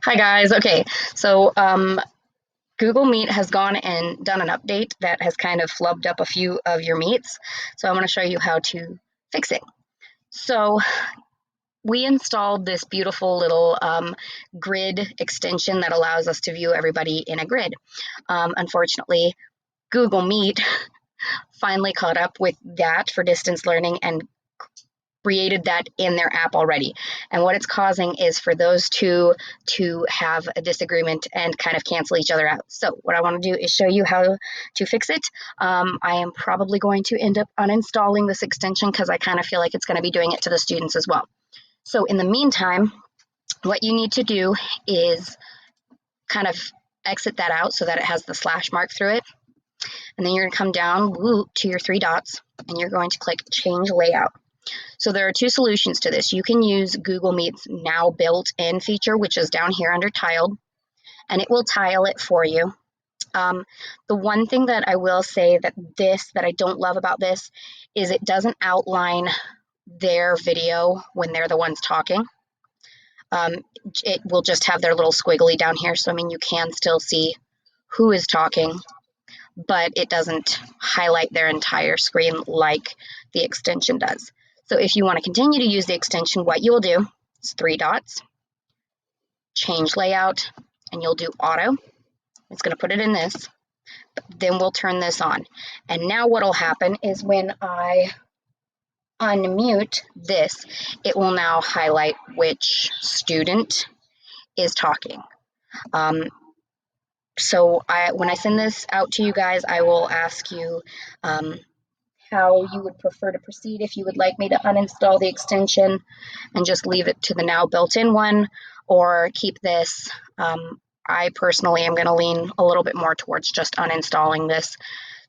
Hi guys. Okay, so Google Meet has gone and done an update that has kind of flubbed up a few of your meets. So I'm going to show you how to fix it. So we installed this beautiful little grid extension that allows us to view everybody in a grid. Unfortunately, Google Meet finally caught up with that for distance learning and created that in their app already. And what it's causing is for those two to have a disagreement and kind of cancel each other out. So what I want to do is show you how to fix it. I am probably going to end up uninstalling this extension because I kind of feel like it's going to be doing it to the students as well. So in the meantime, what you need to do is kind of exit that out so that it has the slash mark through it. And then you're going to come down to your three dots and you're going to click change layout. So there are two solutions to this. You can use Google Meet's now built-in feature, which is down here under tiled, and it will tile it for you. The one thing that I will say that I don't love about this is it doesn't outline their video when they're the ones talking. It will just have their little squiggly down here. So, I mean, you can still see who is talking, but it doesn't highlight their entire screen like the extension does. So if you want to continue to use the extension, what you will do is three dots, change layout, and you'll do auto. It's going to put it in this. Then we'll turn this on. And now what will happen is when I unmute this, it will now highlight which student is talking. When I send this out to you guys, I will ask you how you would prefer to proceed, if you would like me to uninstall the extension and just leave it to the now built-in one, or keep this. I personally am going to lean a little bit more towards just uninstalling this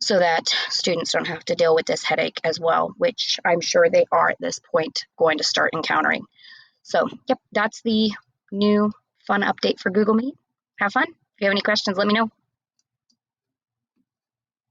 so that students don't have to deal with this headache as well, which I'm sure they are at this point going to start encountering. So, yep, that's the new fun update for Google Meet. Have fun. If you have any questions, let me know.